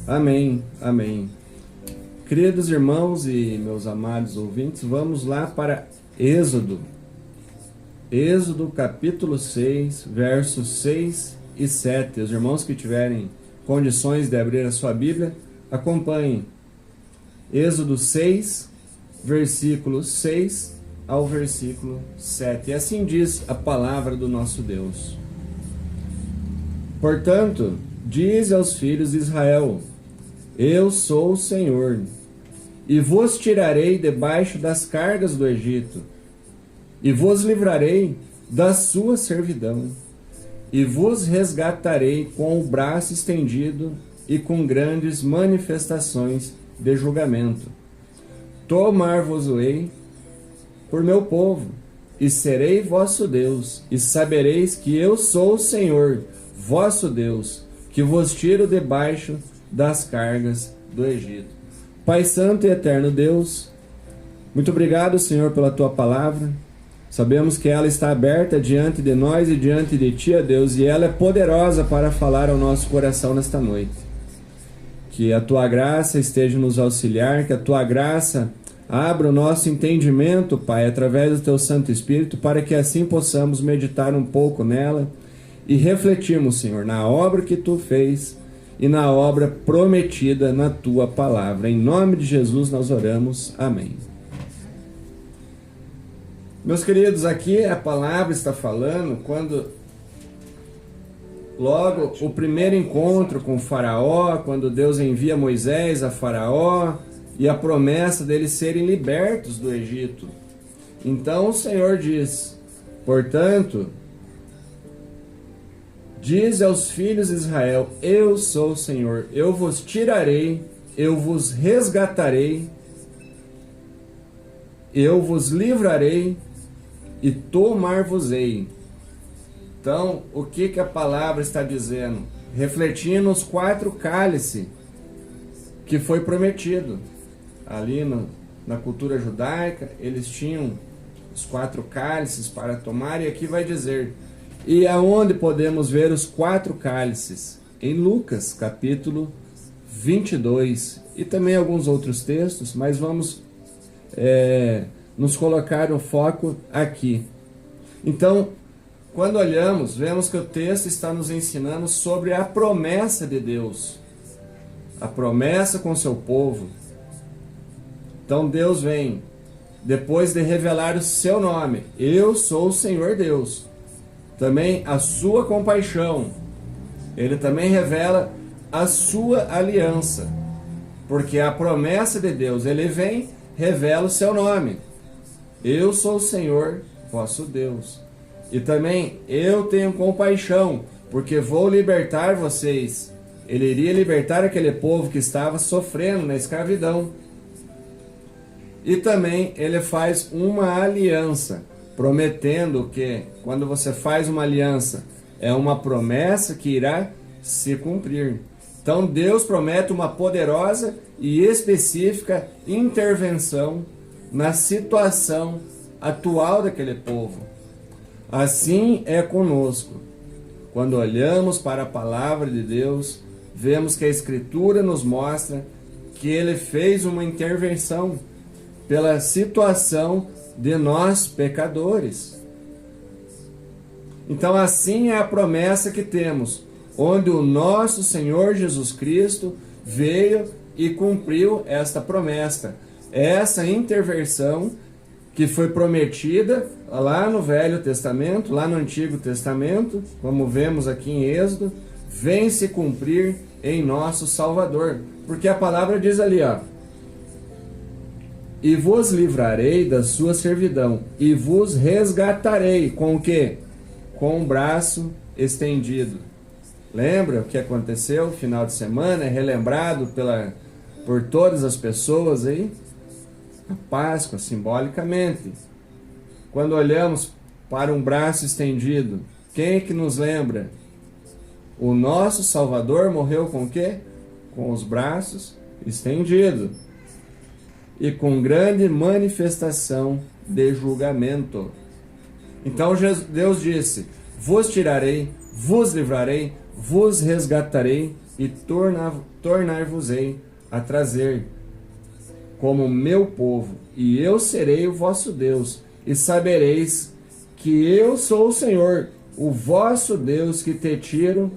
Amém, amém. Queridos irmãos e meus amados ouvintes, vamos lá para Êxodo. Êxodo capítulo 6, versos 6 e 7. Os irmãos que tiverem condições de abrir a sua Bíblia, acompanhem. Êxodo 6, versículo 6 ao versículo 7. E assim diz a palavra do nosso Deus. Portanto, diz aos filhos de Israel: Eu sou o Senhor, e vos tirarei debaixo das cargas do Egito, e vos livrarei da sua servidão, e vos resgatarei com o braço estendido e com grandes manifestações de julgamento. Tomar-vos-ei por meu povo, e serei vosso Deus, e sabereis que eu sou o Senhor, vosso Deus, que vos tiro debaixo das cargas do Egito. Pai Santo e Eterno Deus, muito obrigado, Senhor, pela Tua palavra. Sabemos que ela está aberta diante de nós e diante de Ti, ó Deus, e ela é poderosa para falar ao nosso coração nesta noite. Que a Tua graça esteja nos auxiliar, que a Tua graça abra o nosso entendimento, Pai, através do Teu Santo Espírito, para que assim possamos meditar um pouco nela e refletirmos, Senhor, na obra que Tu fez e na obra prometida na Tua palavra. Em nome de Jesus nós oramos. Amém. Meus queridos, aqui a palavra está falando quando logo o primeiro encontro com o Faraó, quando Deus envia Moisés a Faraó e a promessa deles serem libertos do Egito. Então o Senhor diz: portanto, diz aos filhos de Israel: Eu sou o Senhor, eu vos tirarei, eu vos resgatarei, eu vos livrarei e tomar-vos-ei. Então, o que a palavra está dizendo? Refletindo os 4 cálices que foi prometido. Ali na cultura judaica, eles tinham os 4 cálices para tomar, e aqui vai dizer: e aonde podemos ver os 4 cálices? Em Lucas, capítulo 22, e também alguns outros textos, mas vamos nos colocar o foco aqui. Então, quando olhamos, vemos que o texto está nos ensinando sobre a promessa de Deus, a promessa com seu povo. Então Deus vem, depois de revelar o seu nome: Eu sou o Senhor Deus. Também a sua compaixão. Ele também revela a sua aliança, porque a promessa de Deus, ele vem, revela o seu nome: Eu sou o Senhor, vosso Deus. E também: eu tenho compaixão, porque vou libertar vocês. Ele iria libertar aquele povo que estava sofrendo na escravidão. E também ele faz uma aliança, prometendo que quando você faz uma aliança, é uma promessa que irá se cumprir. Então Deus promete uma poderosa e específica intervenção na situação atual daquele povo. Assim é conosco. Quando olhamos para a palavra de Deus, vemos que a Escritura nos mostra que Ele fez uma intervenção pela situação de nós pecadores. Então assim é a promessa que temos, onde o nosso Senhor Jesus Cristo veio e cumpriu esta promessa, essa intervenção que foi prometida lá no Velho Testamento, lá no Antigo Testamento, como vemos aqui em Êxodo, vem se cumprir em nosso Salvador. Porque a palavra diz ali, ó: e vos livrarei da sua servidão, e vos resgatarei com o quê? Com o braço estendido. Lembra o que aconteceu no final de semana? É relembrado por todas as pessoas aí? A Páscoa, simbolicamente. Quando olhamos para um braço estendido, quem é que nos lembra? O nosso Salvador morreu com o quê? Com os braços estendidos. E com grande manifestação de julgamento. Então Deus disse: vos tirarei, vos livrarei, vos resgatarei e tornar-vos-ei a trazer como meu povo, e eu serei o vosso Deus, e sabereis que eu sou o Senhor, o vosso Deus, que te tiro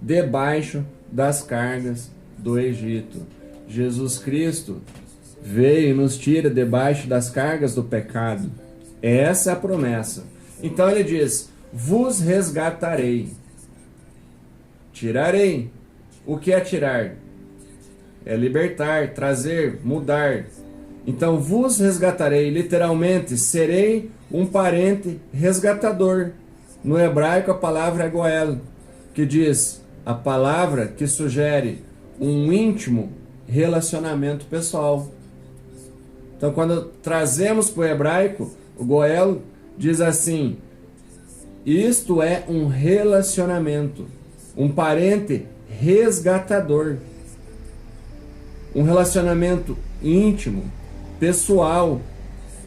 debaixo das cargas do Egito. Jesus Cristo veio e nos tira debaixo das cargas do pecado. Essa é a promessa. Então ele diz: vos resgatarei. Tirarei. O que é tirar? É libertar, trazer, mudar. Então vos resgatarei, literalmente, serei um parente resgatador. No hebraico a palavra é goel, que diz, a palavra que sugere um íntimo relacionamento pessoal. Então quando trazemos para o hebraico, o goel diz assim: isto é um relacionamento, um parente resgatador. Um relacionamento íntimo, pessoal,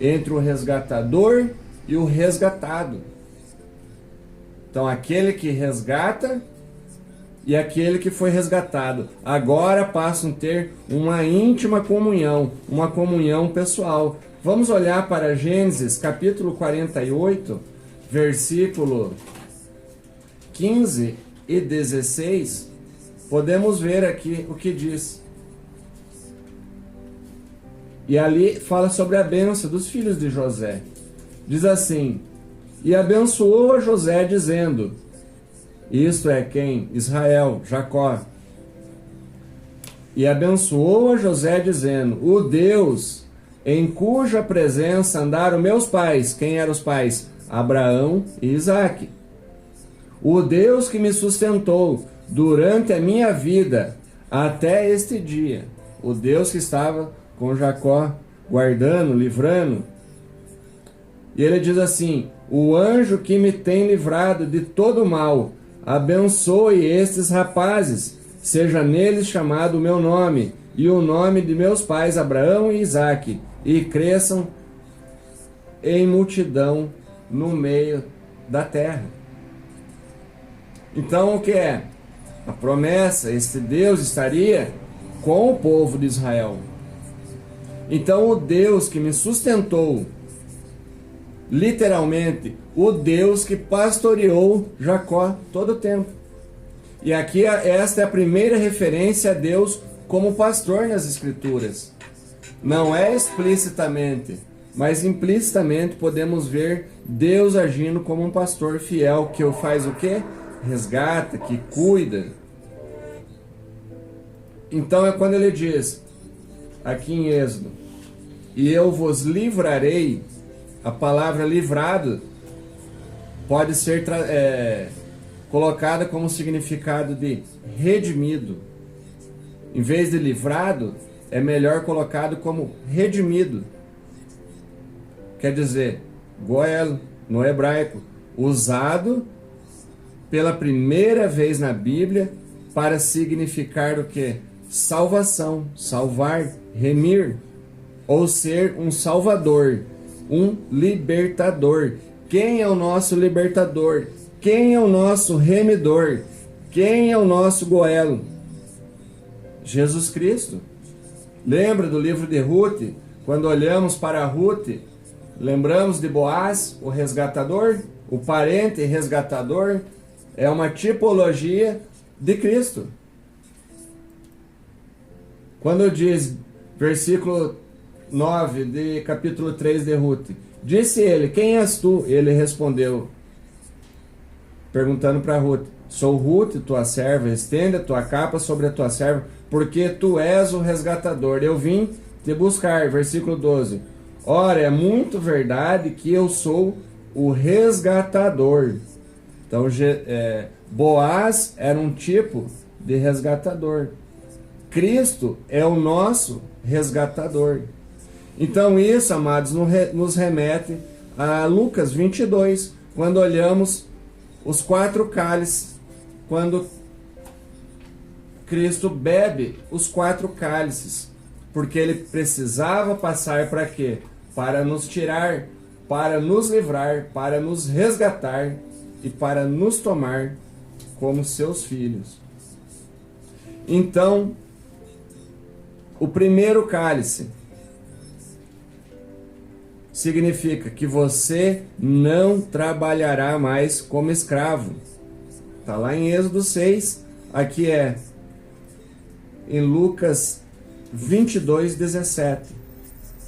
entre o resgatador e o resgatado. Então, aquele que resgata e aquele que foi resgatado agora passam a ter uma íntima comunhão, uma comunhão pessoal. Vamos olhar para Gênesis, capítulo 48, versículo 15 e 16. Podemos ver aqui o que diz. E ali fala sobre a bênção dos filhos de José. Diz assim: e abençoou a José, dizendo, isto é quem? Israel, Jacó. E abençoou a José, dizendo, o Deus em cuja presença andaram meus pais. Quem eram os pais? Abraão e Isaque. O Deus que me sustentou durante a minha vida até este dia. O Deus que estava com Jacó, guardando, livrando. E ele diz assim: o anjo que me tem livrado de todo mal, abençoe estes rapazes, seja neles chamado o meu nome, e o nome de meus pais Abraão e Isaque, e cresçam em multidão no meio da terra. Então o que é? A promessa, este Deus estaria com o povo de Israel. Então o Deus que me sustentou, literalmente, o Deus que pastoreou Jacó todo o tempo. E aqui esta é a primeira referência a Deus como pastor nas Escrituras. Não é explicitamente, mas implicitamente podemos ver Deus agindo como um pastor fiel que faz o quê? Resgata, que cuida. Então é quando ele diz, aqui em Êxodo, e eu vos livrarei. A palavra livrado pode ser colocada como significado de redimido. Em vez de livrado, é melhor colocado como redimido. Quer dizer, goel, no hebraico, usado pela primeira vez na Bíblia para significar o quê? Salvação, salvar, remir, ou ser um salvador, um libertador. Quem é o nosso libertador? Quem é o nosso remidor? Quem é o nosso goelo? Jesus Cristo. Lembra do livro de Ruth? Quando olhamos para Ruth, lembramos de Boaz, o resgatador? O parente resgatador é uma tipologia de Cristo. Quando diz, versículo 9 de capítulo 3 de Ruth, disse ele, quem és tu? Ele respondeu, perguntando para Ruth, sou Ruth, tua serva, estende a tua capa sobre a tua serva, porque tu és o resgatador. Eu vim te buscar. Versículo 12, ora, é muito verdade que eu sou o resgatador. Então, Boaz era um tipo de resgatador. Cristo é o nosso resgatador. Então isso, amados, nos remete a Lucas 22, quando olhamos os 4 cálices, quando Cristo bebe os 4 cálices, porque ele precisava passar para quê? Para nos tirar, para nos livrar, para nos resgatar e para nos tomar como seus filhos. Então, o primeiro cálice significa que você não trabalhará mais como escravo. Está lá em Êxodo 6, aqui é em Lucas 22, 17.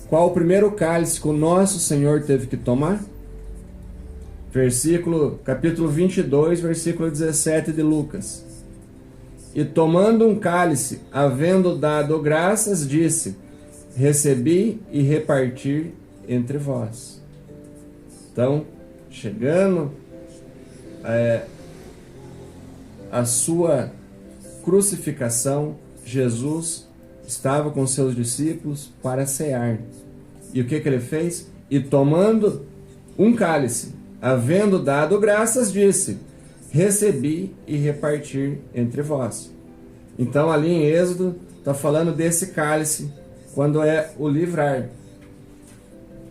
Qual o primeiro cálice que o nosso Senhor teve que tomar? Capítulo 22, versículo 17 de Lucas. E tomando um cálice, havendo dado graças, disse: recebi e reparti entre vós. Então, chegando a sua crucificação, Jesus estava com seus discípulos para cear. E o que ele fez? E tomando um cálice, havendo dado graças, disse: recebi e repartir entre vós. Então ali em Êxodo está falando desse cálice, quando é o livrar,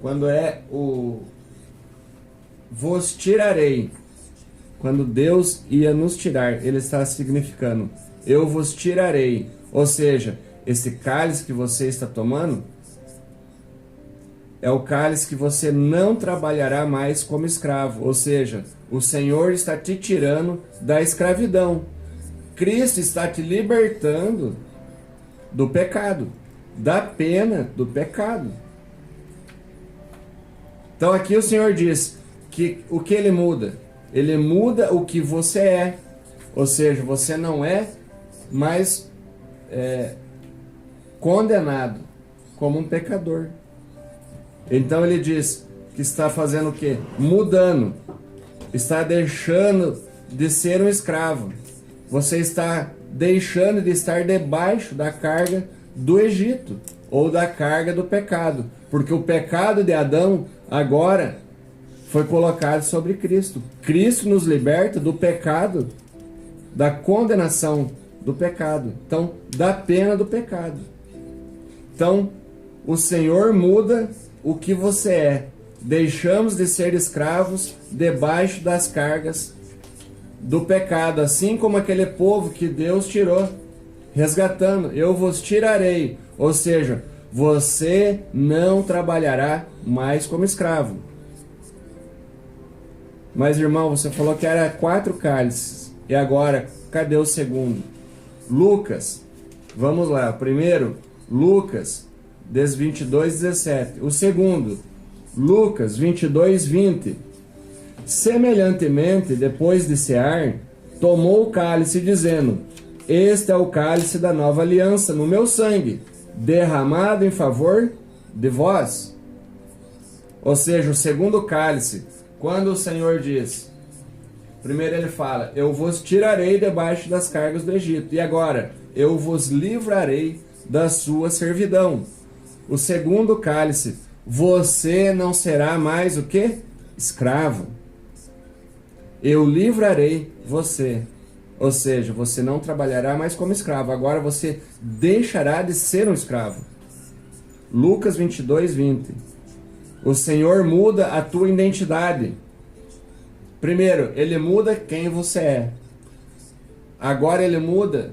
quando é o vos tirarei, quando Deus ia nos tirar, ele está significando eu vos tirarei. Ou seja, esse cálice que você está tomando é o cálice que você não trabalhará mais como escravo. Ou seja, o Senhor está te tirando da escravidão. Cristo está te libertando do pecado, da pena do pecado. Então aqui o Senhor diz que o que ele muda? Ele muda o que você é. Ou seja, você não é mais condenado como um pecador. Então ele diz que está fazendo o quê? Mudando. Está deixando de ser um escravo. Você está deixando de estar debaixo da carga do Egito ou da carga do pecado. Porque o pecado de Adão agora foi colocado sobre Cristo. Cristo nos liberta do pecado, da condenação do pecado. Então, da pena do pecado. Então, o Senhor muda o que você é. Deixamos de ser escravos debaixo das cargas do pecado, assim como aquele povo que Deus tirou, resgatando. Eu vos tirarei. Ou seja, você não trabalhará mais como escravo. Mas, irmão, você falou que era 4 cálices. E agora, cadê o segundo? Lucas, vamos lá. Primeiro, Lucas 22, 17. O segundo, Lucas 22, 20. Semelhantemente, depois de cear, tomou o cálice, dizendo: este é o cálice da nova aliança no meu sangue, derramado em favor de vós. Ou seja, o segundo cálice, quando o Senhor diz, primeiro ele fala: eu vos tirarei debaixo das cargas do Egito, e agora eu vos livrarei da sua servidão. O segundo cálice, você não será mais o quê? Escravo. Eu livrarei você. Ou seja, você não trabalhará mais como escravo. Agora você deixará de ser um escravo. Lucas 22, 20. O Senhor muda a tua identidade. Primeiro, ele muda quem você é. Agora ele muda.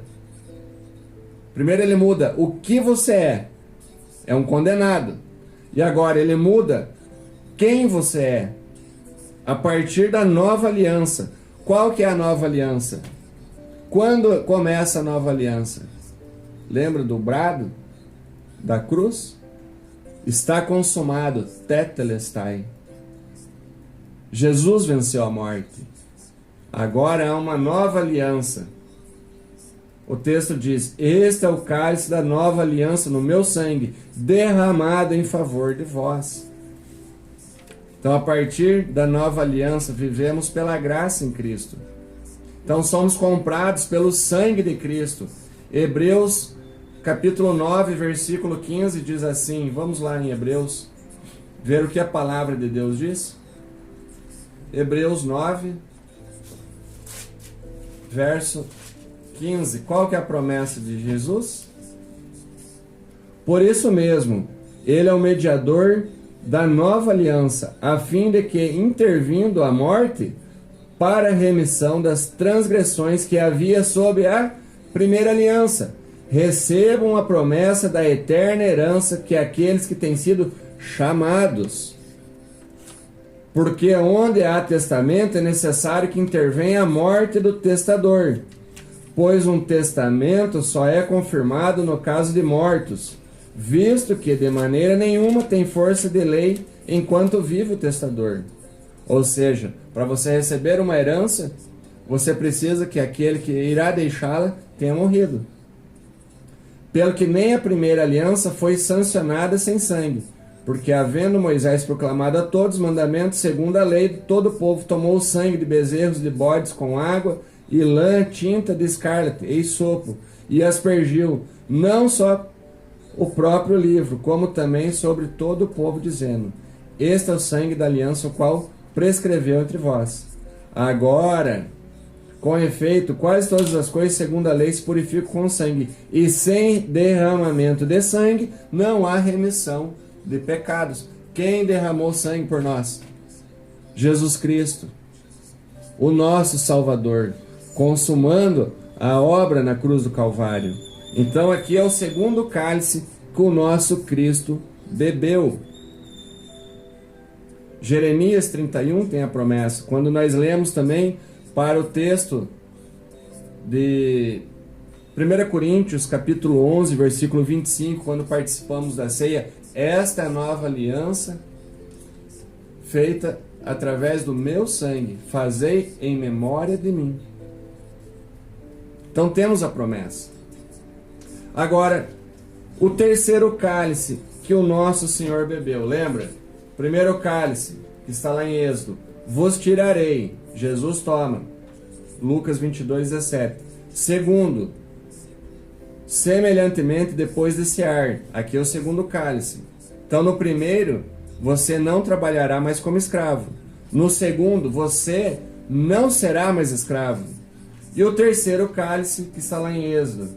Primeiro ele muda o que você é. É um condenado. E agora ele muda quem você é. A partir da nova aliança. Qual que é a nova aliança? Quando começa a nova aliança? Lembra do brado? Da cruz? Está consumado. Tetelestai. Jesus venceu a morte. Agora há uma nova aliança. O texto diz: este é o cálice da nova aliança no meu sangue, derramado em favor de vós. Então, a partir da nova aliança, vivemos pela graça em Cristo. Então, somos comprados pelo sangue de Cristo. Hebreus, capítulo 9, versículo 15, diz assim, vamos lá em Hebreus, ver o que a palavra de Deus diz. Hebreus 9, verso 15. Qual que é a promessa de Jesus? Por isso mesmo, ele é o mediador da nova aliança, a fim de que, intervindo a morte, para a remissão das transgressões que havia sob a primeira aliança. Recebam a promessa da eterna herança que aqueles que têm sido chamados. Porque onde há testamento é necessário que intervenha a morte do testador, pois um testamento só é confirmado no caso de mortos, visto que de maneira nenhuma tem força de lei enquanto vive o testador. Ou seja, para você receber uma herança, você precisa que aquele que irá deixá-la tenha morrido. Pelo que nem a primeira aliança foi sancionada sem sangue, porque havendo Moisés proclamado a todos os mandamentos segundo a lei, todo o povo tomou o sangue de bezerros de bodes com água e lã, tinta de escarlate e sopo, e aspergiu não só o próprio livro, como também sobre todo o povo, dizendo: este é o sangue da aliança, o qual prescreveu entre vós. Agora, com efeito, quase todas as coisas segundo a lei se purificam com sangue, e sem derramamento de sangue não há remissão de pecados. Quem derramou sangue por nós? Jesus Cristo, o nosso Salvador, consumando a obra na cruz do Calvário. Então aqui é o segundo cálice que o nosso Cristo bebeu. Jeremias 31 tem a promessa. Quando nós lemos também para o texto de 1 Coríntios, capítulo 11, versículo 25, quando participamos da ceia, esta é a nova aliança feita através do meu sangue, fazei em memória de mim. Então temos a promessa. Agora, o terceiro cálice que o nosso Senhor bebeu, lembra? Primeiro cálice, que está lá em Êxodo, vos tirarei, Jesus toma, Lucas 22:17. Segundo, semelhantemente depois desse ar, aqui é o segundo cálice. Então no primeiro, você não trabalhará mais como escravo. No segundo, você não será mais escravo. E o terceiro cálice, que está lá em Êxodo,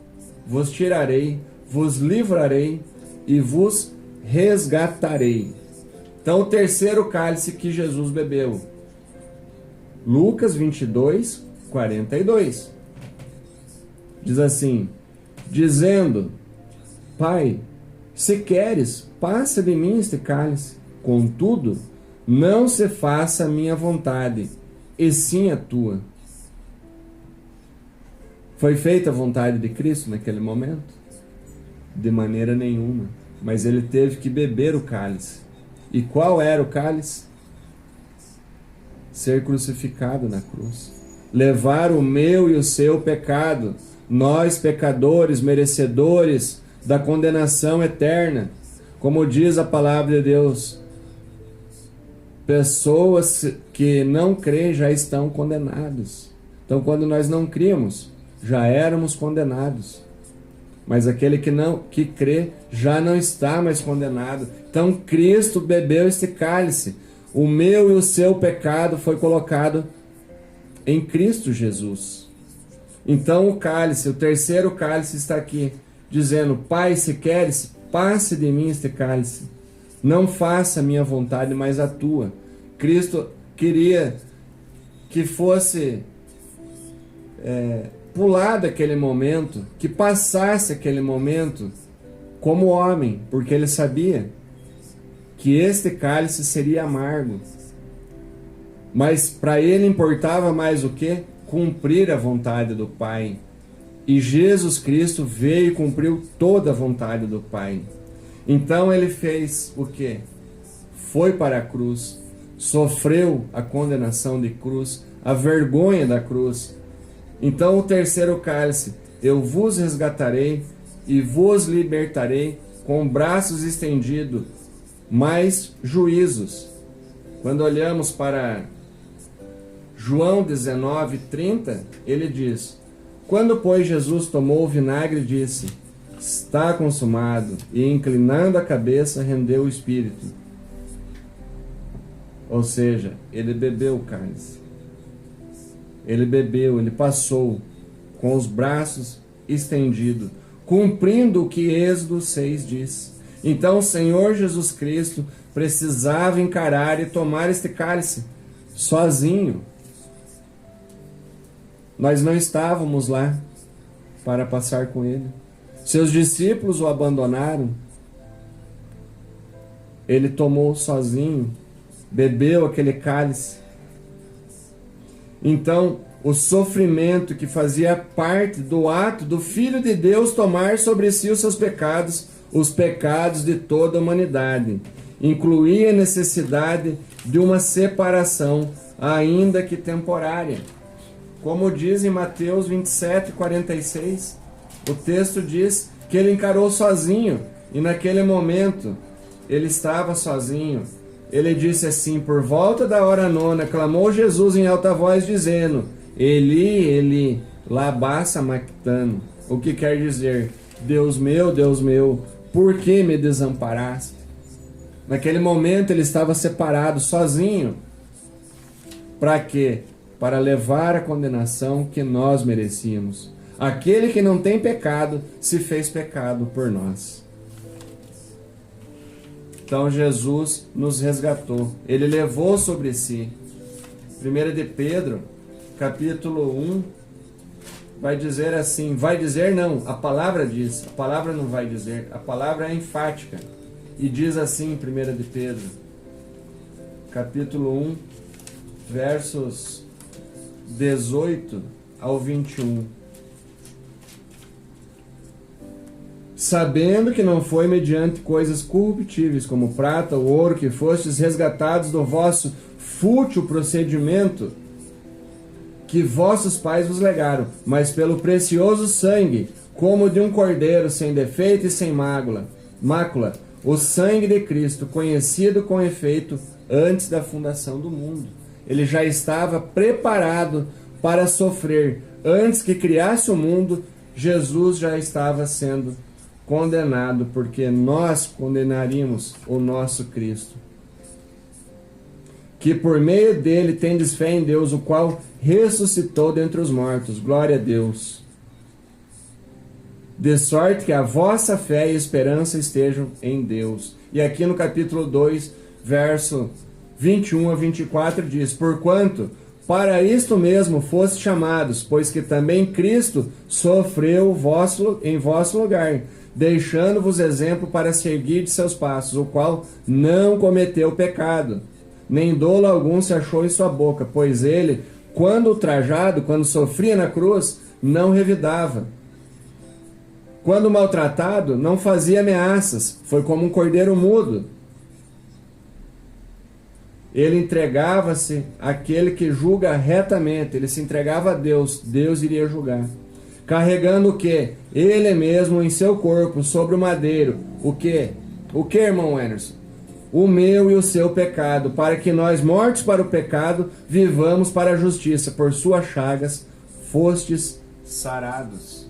vos tirarei, vos livrarei e vos resgatarei. Então o terceiro cálice que Jesus bebeu, Lucas 22:42, diz assim: dizendo: Pai, se queres, passa de mim este cálice, contudo, não se faça a minha vontade, e sim a tua. Foi feita a vontade de Cristo naquele momento? De maneira nenhuma. Mas ele teve que beber o cálice. E qual era o cálice? Ser crucificado na cruz. Levar o meu e o seu pecado. Nós, pecadores, merecedores da condenação eterna. Como diz a palavra de Deus, pessoas que não creem já estão condenados. Então, quando nós não críamos, já éramos condenados. Mas aquele que crê já não está mais condenado. Então Cristo bebeu este cálice. O meu e o seu pecado foi colocado em Cristo Jesus. Então o cálice, o terceiro cálice está aqui, dizendo: Pai, se queres, passe de mim este cálice. Não faça a minha vontade, mas a tua. Cristo queria que fosse pulado aquele momento, que passasse aquele momento como homem, porque ele sabia que este cálice seria amargo. Mas para ele importava mais o quê? Cumprir a vontade do Pai. E Jesus Cristo veio e cumpriu toda a vontade do Pai. Então ele fez o quê? Foi para a cruz, sofreu a condenação de cruz, a vergonha da cruz. Então o terceiro cálice: eu vos resgatarei e vos libertarei com braços estendidos, mais juízos. Quando olhamos para João 19:30, ele diz: quando, pois, Jesus tomou o vinagre, disse: está consumado, e inclinando a cabeça, rendeu o espírito. Ou seja, ele bebeu o cálice. Ele bebeu, ele passou com os braços estendidos, cumprindo o que Êxodo 6 diz. Então o Senhor Jesus Cristo precisava encarar e tomar este cálice sozinho. Nós não estávamos lá. para passar com ele. Seus discípulos o abandonaram. Ele tomou sozinho, bebeu aquele cálice. Então, o sofrimento que fazia parte do ato do Filho de Deus tomar sobre si os seus pecados, os pecados de toda a humanidade, incluía a necessidade de uma separação, ainda que temporária. Como diz em Mateus 27:46, o texto diz que ele encarou sozinho, e naquele momento ele estava sozinho. Ele disse assim: por volta da hora nona, clamou Jesus em alta voz, dizendo: Eli, Eli, lama sabactani. O que quer dizer: Deus meu, por que me desamparaste? Naquele momento ele estava separado, sozinho. Para quê? Para levar a condenação que nós merecíamos. Aquele que não tem pecado se fez pecado por nós. Então Jesus nos resgatou. Ele levou sobre si. 1 de Pedro, capítulo 1, vai dizer assim, vai dizer não, a palavra diz, a palavra não vai dizer, a palavra é enfática. E diz assim, 1 de Pedro, capítulo 1, versos 18 ao 21. Sabendo que não foi mediante coisas corruptíveis, como prata ou ouro, que fostes resgatados do vosso fútil procedimento que vossos pais vos legaram, mas pelo precioso sangue, como de um cordeiro sem defeito e sem mácula, o sangue de Cristo, conhecido com efeito antes da fundação do mundo. Ele já estava preparado para sofrer. Antes que criasse o mundo, Jesus já estava sendo condenado, porque nós condenaríamos o nosso Cristo. Que por meio dele tendes fé em Deus, o qual ressuscitou dentre os mortos. Glória a Deus. De sorte que a vossa fé e esperança estejam em Deus. E aqui no capítulo 2, verso 21 a 24 diz: porquanto para isto mesmo fostes chamados, pois que também Cristo sofreu em vosso lugar, deixando-vos exemplo para seguir de seus passos, o qual não cometeu pecado, nem dolo algum se achou em sua boca, pois ele, quando ultrajado, quando sofria na cruz, não revidava. Quando maltratado, não fazia ameaças, foi como um cordeiro mudo. Ele entregava-se àquele que julga retamente, ele se entregava a Deus, Deus iria julgar. Carregando o que? Ele mesmo em seu corpo, sobre o madeiro. O que? O que, irmão Anderson? O meu e o seu pecado, para que nós, mortos para o pecado, vivamos para a justiça. Por suas chagas fostes sarados.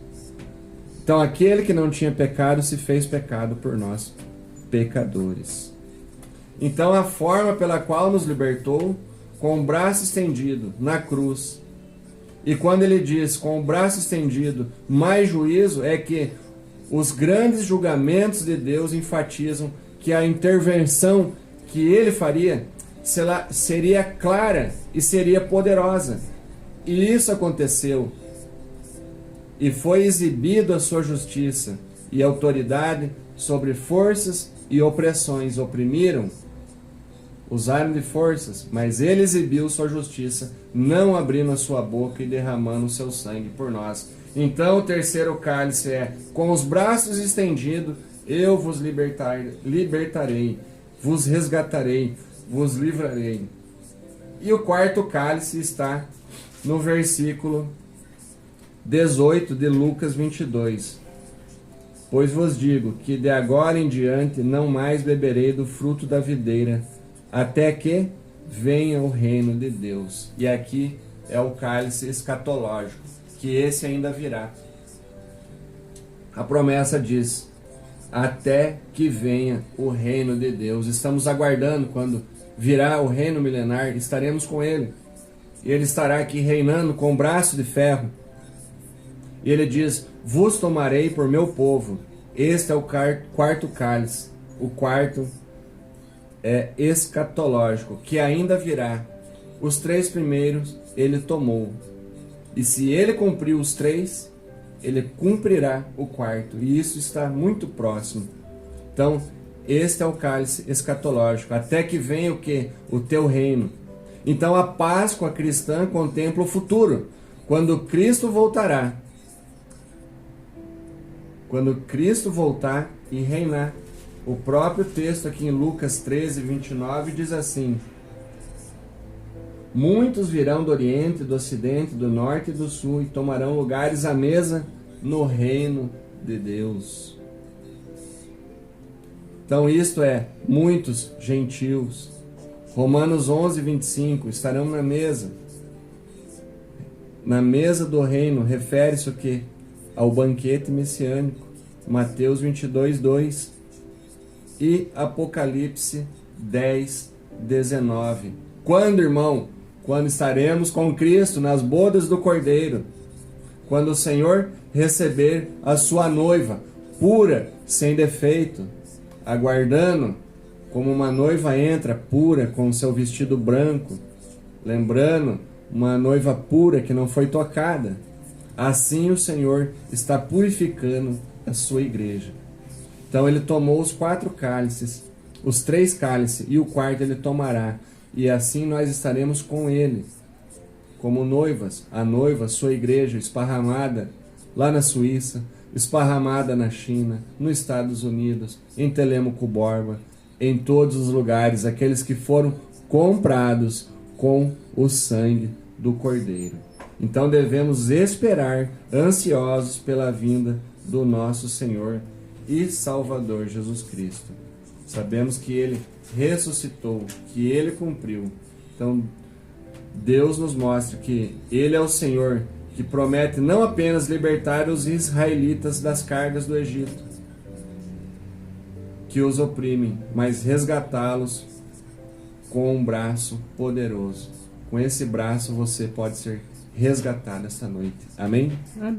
Então aquele que não tinha pecado se fez pecado por nós, pecadores. Então a forma pela qual nos libertou, com o braço estendido na cruz. E quando ele diz com o braço estendido, mais juízo, é que os grandes julgamentos de Deus enfatizam que a intervenção que ele faria seria clara e seria poderosa. E isso aconteceu. E foi exibido a sua justiça e autoridade sobre forças e opressões. Oprimiram, usaram de forças, mas ele exibiu sua justiça, não abrindo a sua boca e derramando o seu sangue por nós. Então o terceiro cálice é: com os braços estendidos, eu vos libertarei, vos resgatarei, vos livrarei. E o quarto cálice está no versículo 18 de Lucas 22. Pois vos digo que de agora em diante não mais beberei do fruto da videira, até que venha o reino de Deus. E aqui é o cálice escatológico, que esse ainda virá. A promessa diz: até que venha o reino de Deus. Estamos aguardando quando virá o reino milenar, estaremos com ele. E ele estará aqui reinando com o braço de ferro. E ele diz: vos tomarei por meu povo. Este é o quarto cálice. O quarto é escatológico, que ainda virá. Os três primeiros ele tomou. E se ele cumpriu os três, ele cumprirá o quarto, e isso está muito próximo. Então, este é o cálice escatológico, até que venha o que? O teu reino. Então, a Páscoa cristã contempla o futuro, quando Cristo voltará. Quando Cristo voltar e reinar. O próprio texto aqui em Lucas 13, 29 diz assim: muitos virão do Oriente, do Ocidente, do Norte e do Sul e tomarão lugares à mesa no reino de Deus. Então isto é, muitos gentios. Romanos 11, 25, estarão na mesa. Na mesa do reino, refere-se o quê? Ao banquete messiânico. Mateus 22, 2. E Apocalipse 10, 19. Quando, irmão? Quando estaremos com Cristo nas bodas do Cordeiro. Quando o Senhor receber a sua noiva, pura, sem defeito, aguardando, como uma noiva entra pura com seu vestido branco, lembrando, uma noiva pura que não foi tocada. Assim o Senhor está purificando a sua igreja. Então ele tomou os 4 cálices, os 3 cálices, e o quarto ele tomará. E assim nós estaremos com ele, como noivas, a noiva, sua igreja, esparramada lá na Suíça, esparramada na China, nos Estados Unidos, em Telêmaco Borba, em todos os lugares, aqueles que foram comprados com o sangue do Cordeiro. Então devemos esperar, ansiosos pela vinda do nosso Senhor e Salvador Jesus Cristo. Sabemos que Ele ressuscitou, que Ele cumpriu. Então Deus nos mostra que Ele é o Senhor que promete não apenas libertar os israelitas das cargas do Egito, que os oprimem, mas resgatá-los com um braço poderoso. Com esse braço você pode ser resgatado esta noite. Amém? Amém.